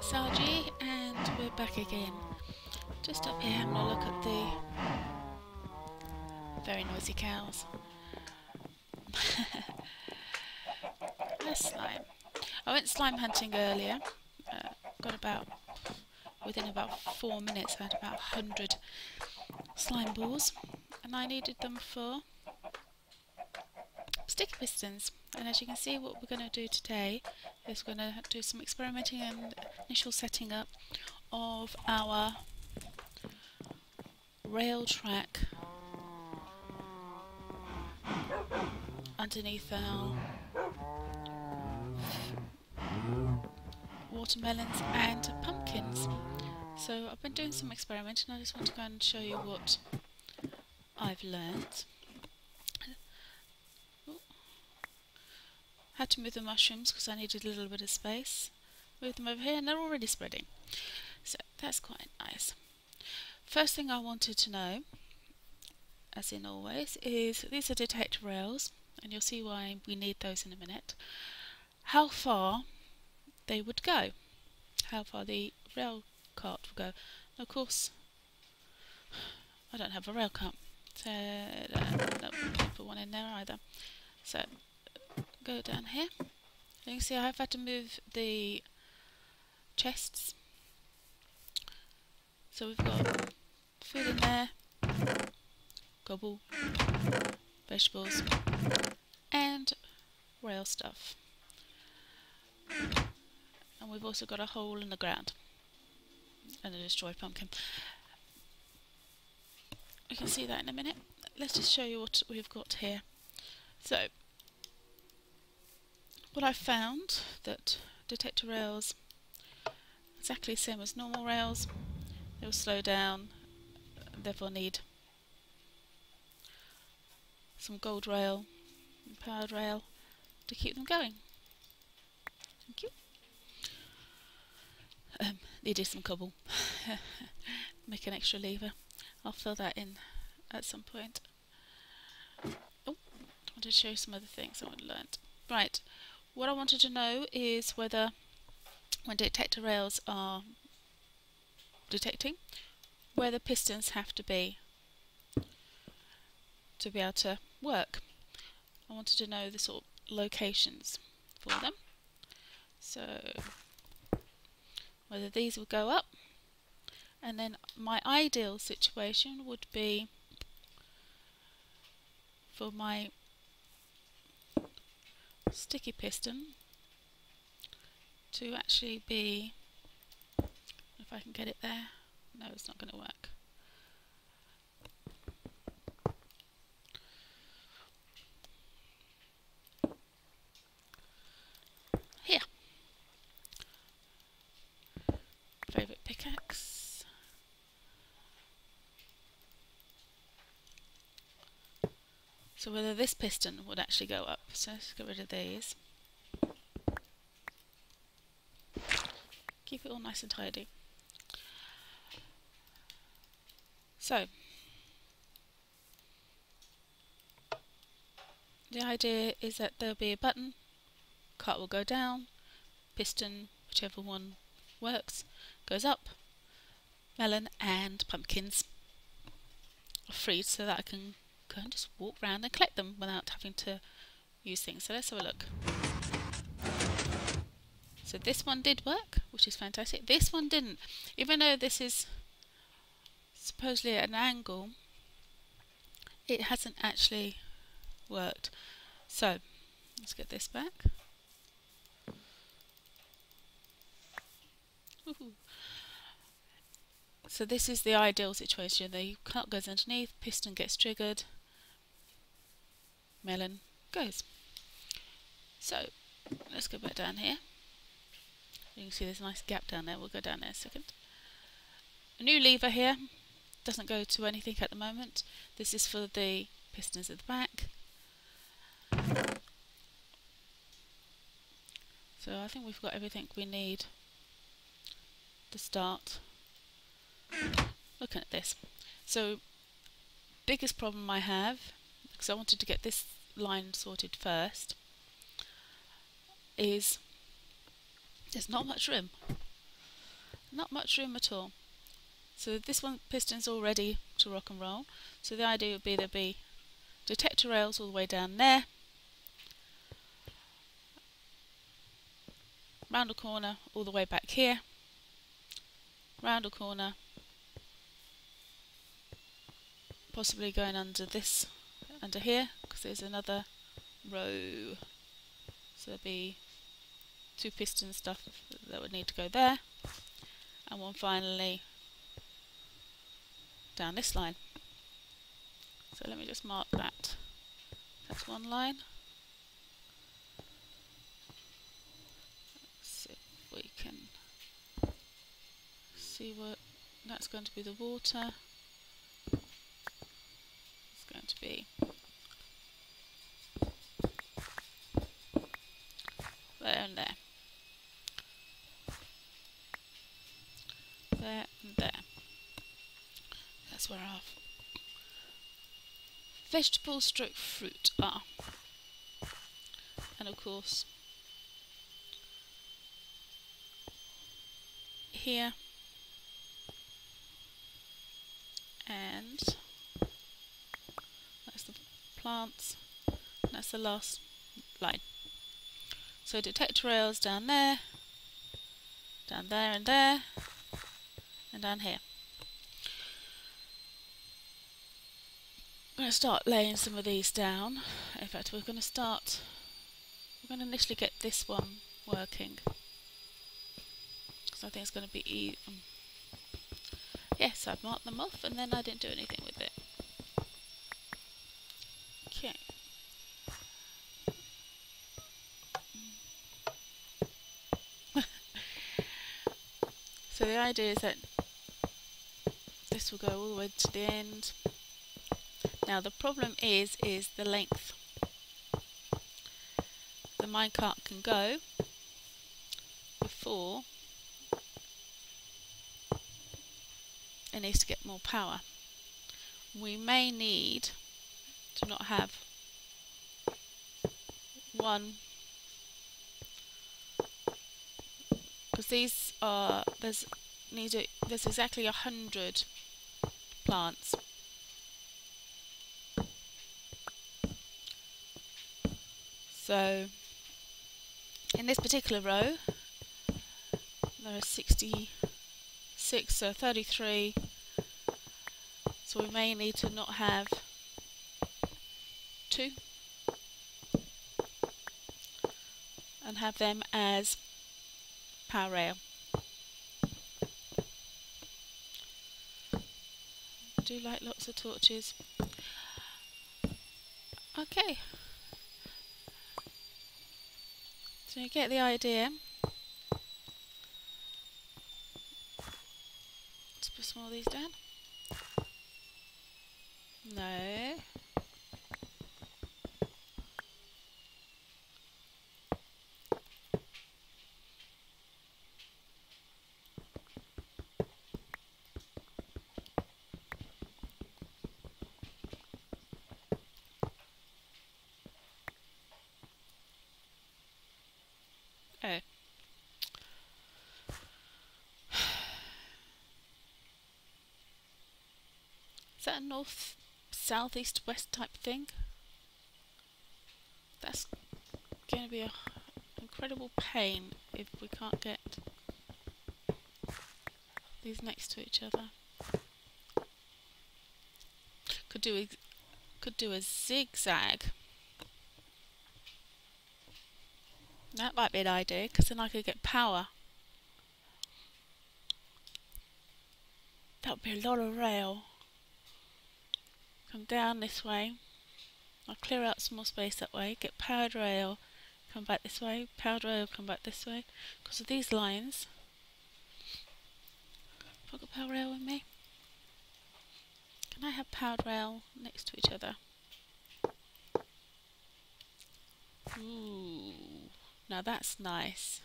XRG, and we're back again. Just up here having a look at the very noisy cows. There's slime. I went slime hunting earlier. Within about 4 minutes I had about 100 slime balls, and I needed them for sticky pistons. And as you can see, what we're going to do today is we're going to do some experimenting and initial setting up of our rail track underneath our watermelons and pumpkins. So I've been doing some experimenting. I just want to go and show you what I've learnt. Had to move the mushrooms because I needed a little bit of space. Move them over here and they're already spreading. So that's quite nice. First thing I wanted to know, as in always, is these are detector rails, and you'll see why we need those in a minute. How far they would go. How far the rail cart would go. And of course, I don't have a rail cart, so I don't put one in there either. So go down here. You can see I've had to move the chests. So we've got food in there, gobble, vegetables, and rail stuff. And we've also got a hole in the ground and a destroyed pumpkin. We can see that in a minute. Let's just show you what we've got here. So what I've found, that detector rails, exactly the same as normal rails, they'll slow down, therefore need some gold rail and powered rail to keep them going. Thank you. Needed some cobble. Make an extra lever. I'll fill that in at some point. Oh, I wanted to show you some other things I learnt. Right, what I wanted to know is whether when detector rails are detecting, where the pistons have to be able to work. I wanted to know the sort of locations for them. So whether these would go up, and then my ideal situation would be for my sticky piston to actually be, if I can get it there, no, it's not going to work. Here. Favourite pickaxe. So whether this piston would actually go up. So let's get rid of these. Keep it all nice and tidy. So the idea is that there'll be a button, cart will go down, piston, whichever one works, goes up. Melon and pumpkins are freed so that I can go and just walk around and collect them without having to use things. So let's have a look. So this one did work, which is fantastic. This one didn't. Even though this is supposedly at an angle, it hasn't actually worked. So let's get this back. Woohoo. So this is the ideal situation. The cart goes underneath, piston gets triggered, melon goes. So let's go back down here. You can see there's a nice gap down there. We'll go down there in a second. A new lever here. Doesn't go to anything at the moment. This is for the pistons at the back. So I think we've got everything we need to start looking at this. So biggest problem I have, because I wanted to get this line sorted first, is there's not much room. not much room at all. So this one piston's all ready to rock and roll. So the idea would be there'd be detector rails all the way down there, round a corner all the way back here, round a corner, possibly going under this, under here, because there's another row. So there'll be 2 piston stuff that would need to go there, and one finally down this line. So let me just mark that. That's one line. Let's see if we can see what that's going to be. The water. It's going to be there and there. There and there. That's where our vegetable stroke fruit are. And of course here, and that's the plants, and that's the last line. So detector rails down there and there, and down here. I'm going to start laying some of these down. In fact, we're going to initially get this one working, because I think it's going to be yes, I've marked them off and then I didn't do anything with it. Okay. So the idea is that this will go all the way to the end. Now the problem is the length. The minecart can go before it needs to get more power. We may need to not have one, because these are there's exactly 100 plants. So in this particular row there are 66, so 33. So we may need to not have 2 and have them as power rail. I do like lots of torches. Okay, so you get the idea. Let's put some more of these down. No. Oh. Is that a north, south, east, west type thing? That's going to be an incredible pain if we can't get these next to each other. Could do a zigzag. That might be an idea, because then I could get power. That would be a lot of rail. Come down this way. I'll clear out some more space that way. Get powered rail. Come back this way. Powered rail. Come back this way. Because of these lines. Have I got powered rail with me? Can I have powered rail next to each other? Ooh. Now that's nice.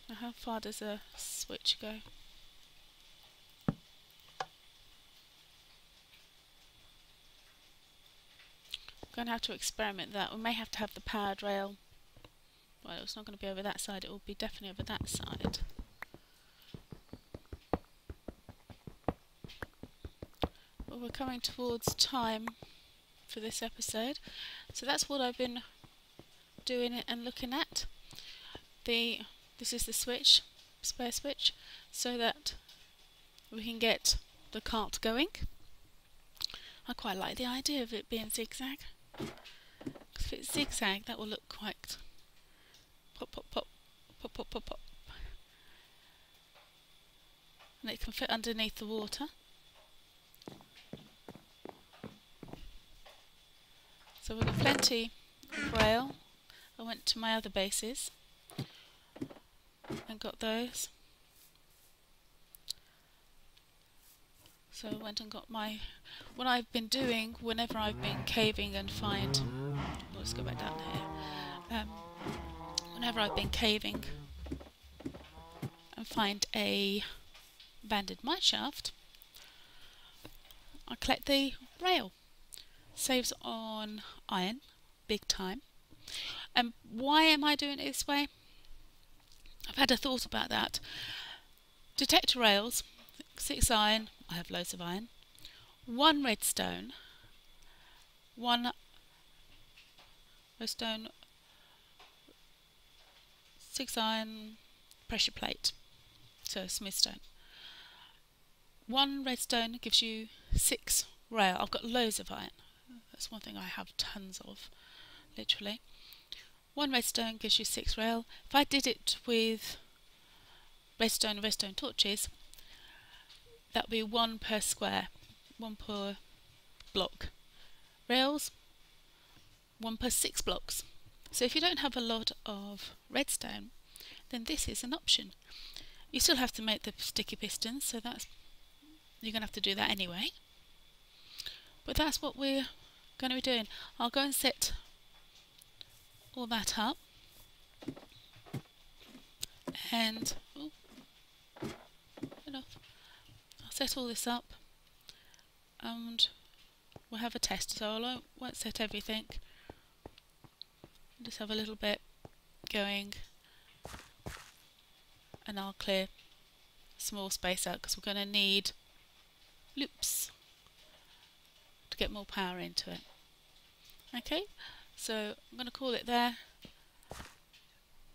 Now how far does a switch go? I'm going to have to experiment that. We may have to have the powered rail Well, it's not going to be over that side, it will be definitely over that side. Well, we're coming towards time for this episode, so that's what I've been doing and looking at. This is the switch, spare switch, so that we can get the cart going. I quite like the idea of it being zigzag. If it's zigzag, that will look quite pop, pop, pop, pop, pop, pop, pop. And it can fit underneath the water. So we've got plenty of rail. I went to my other bases and got those. So I went and got what I've been doing whenever I've been caving and find, let's go back down here, whenever I've been caving and find a abandoned mineshaft, I collect the rail. Saves on iron, big time. And why am I doing it this way? I've had a thought about that. Detector rails, 6 iron, I have loads of iron, 1 redstone, 1 redstone, 6 iron, pressure plate, so smooth stone. 1 redstone gives you 6 rail. I've got loads of iron. That's one thing I have tons of, literally. 1 redstone gives you 6 rail. If I did it with redstone and redstone torches, that would be 1 per square, 1 per block. Rails, 1 per 6 blocks. So if you don't have a lot of redstone, then this is an option. You still have to make the sticky pistons, so you're going to have to do that anyway. But that's what we're going to be doing. I'll go and set all that up, and I'll set all this up and we'll have a test. So I won't set everything, I'll just have a little bit going, and I'll clear small space out because we're going to need loops to get more power into it. Okay, so I'm going to call it there.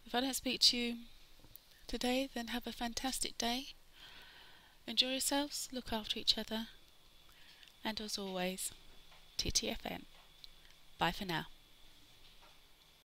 If I don't speak to you today, then have a fantastic day. Enjoy yourselves, look after each other, and as always, TTFN. Bye for now.